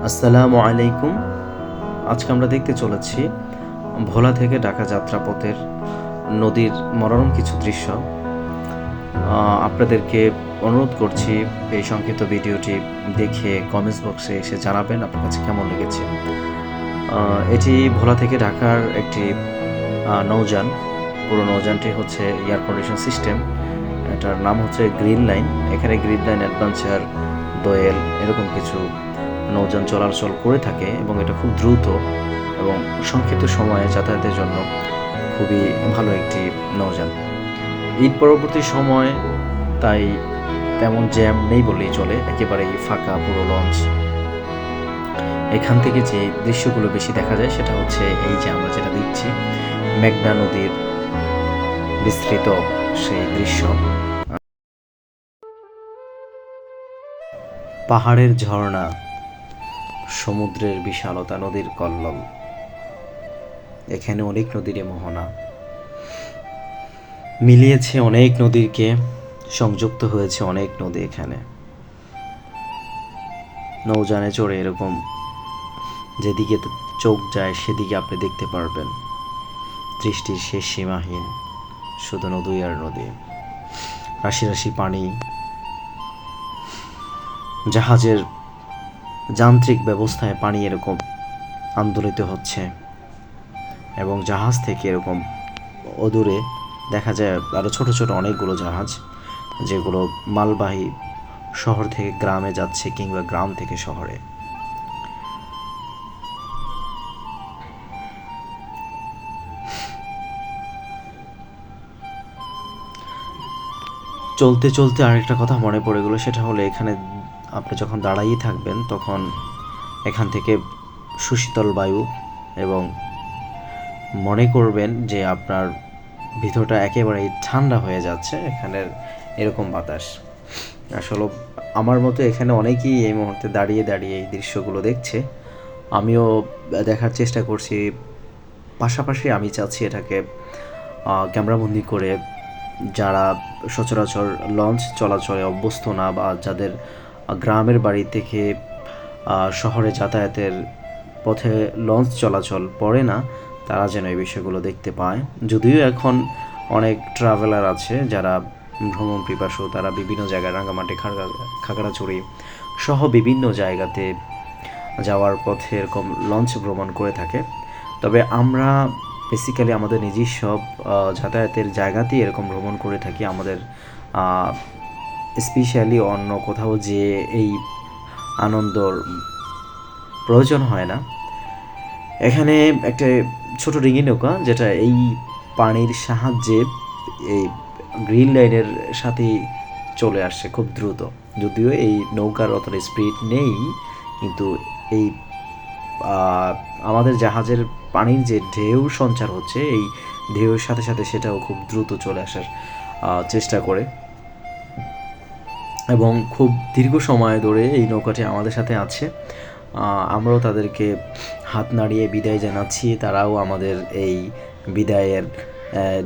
আসসালামু আলাইকুম। আজকে আমরা দেখতে চলেছি ভোলা থেকে ঢাকা যাত্রাপথের নদীর মনোরম কিছু দৃশ্য। আপনাদেরকে অনুরোধ করছি এই সংক্ষিপ্ত ভিডিওটি দেখে কমেন্টস বক্সে এসে জানাবেন আপনার কাছে কেমন লেগেছে। এটি ভোলা থেকে ঢাকার একটি নৌযান। পুরো নৌযানটি হচ্ছে এয়ার কন্ডিশন সিস্টেম। এটার নাম হচ্ছে গ্রিন লাইন। এখানে গ্রিন লাইন অ্যাডভেঞ্চার, দোয়েল এরকম কিছু নৌযান চলাচল করে থাকে এবং এটা খুব দ্রুত এবং সংক্ষিপ্ত সময়ে যাতায়াতের জন্য খুবই ভালো একটি নৌযান। ঈদ পরবর্তী সময় তাই তেমন জ্যাম নেই বললেই চলে, একেবারেই ফাঁকা পুরো লঞ্চ। এখান থেকে যে দৃশ্যগুলো বেশি দেখা যায় সেটা হচ্ছে এই যে আমরা যেটা দেখছি মেঘনা নদীর বিস্তৃত সেই দৃশ্য, পাহাড়ের ঝর্ণা, সমুদ্রের বিশালতা, নদীর কল্লোল। এখানে অনেক নদীর মোহনা মিলিয়েছে, অনেক নদীকে সংযুক্ত হয়েছে অনেক নদী। এখানে নৌযানে চড়ে এরকম যেদিকে চোখ যায় সেদিকে আপনি দেখতে পারবেন, দৃষ্টির শেষ সীমাহীন, শুধু নদী আর নদী, রাশি রাশি পানি। জাহাজের যান্ত্রিক ব্যবস্থায় পানি এরকম আন্দোলিত হচ্ছে এবং জাহাজ থেকে এরকম অদূরে দেখা যায় আরও ছোট ছোট অনেকগুলো জাহাজ, যেগুলো মালবাহী শহর থেকে গ্রামে যাচ্ছে কিংবা গ্রাম থেকে শহরে। চলতে চলতে আরেকটা কথা মনে পড়ে গেলো, সেটা হলো এখানে আপনি যখন দাঁড়াইয়ে থাকবেন তখন এখান থেকে সুশীতল বায়ু এবং মনে করবেন যে আপনার ভিতরটা একেবারেই ঠান্ডা হয়ে যাচ্ছে এখানের এরকম বাতাস। আসলে আমার মতো এখানে অনেকেই এই মুহূর্তে দাঁড়িয়ে দাঁড়িয়ে এই দৃশ্যগুলো দেখছে, আমিও দেখার চেষ্টা করছি। পাশাপাশি আমি চাচ্ছি এটাকে ক্যামেরাবন্দি করে যারা সচরাচর লঞ্চ চলাচলে অভ্যস্ত না বা যাদের গ্রামের বাড়ি থেকে শহরে যাতায়াতের পথে লঞ্চ চলাচল পড়ে না, তারা যেন এই বিষয়গুলো দেখতে পায়। যদিও এখন অনেক ট্রাভেলার আছে যারা ভ্রমণ পিপাসু, তারা বিভিন্ন জায়গায় রাঙ্গামাটি, খাগড়াছড়ি সহ বিভিন্ন জায়গাতে যাওয়ার পথে এরকম লঞ্চ ভ্রমণ করে থাকে। তবে আমরা বেসিক্যালি আমাদের নিজস্ব যাতায়াতের জায়গাতেই এরকম ভ্রমণ করে থাকি। আমাদের স্পেশালি অন্য কোথাও যে এই আনন্দর প্রয়োজন হয় না। এখানে একটা ছোট ডিঙি নৌকা যেটা এই পানির সাহায্যে এই গ্রিন লাইনের সাথে চলে আসছে খুব দ্রুত। যদিও এই নৌকার অতটা স্পিড নেই, কিন্তু এই আমাদের জাহাজের পানির যে ঢেউ সঞ্চার হচ্ছে এই ঢেউয়ের সাথে সাথে সেটাও খুব দ্রুত চলে আসার চেষ্টা করে এবং খুব দীর্ঘ সময় ধরে এই নৌকাটি আমাদের সাথে আছে। আমরাও তাদেরকে হাত নাড়িয়ে বিদায় জানাচ্ছি, তারাও আমাদের এই বিদায়ের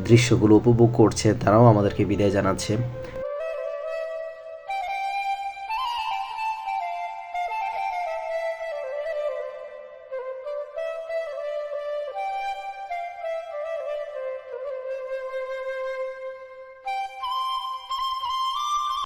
দৃশ্যগুলো উপভোগ করছে, তারাও আমাদেরকে বিদায় জানাচ্ছে।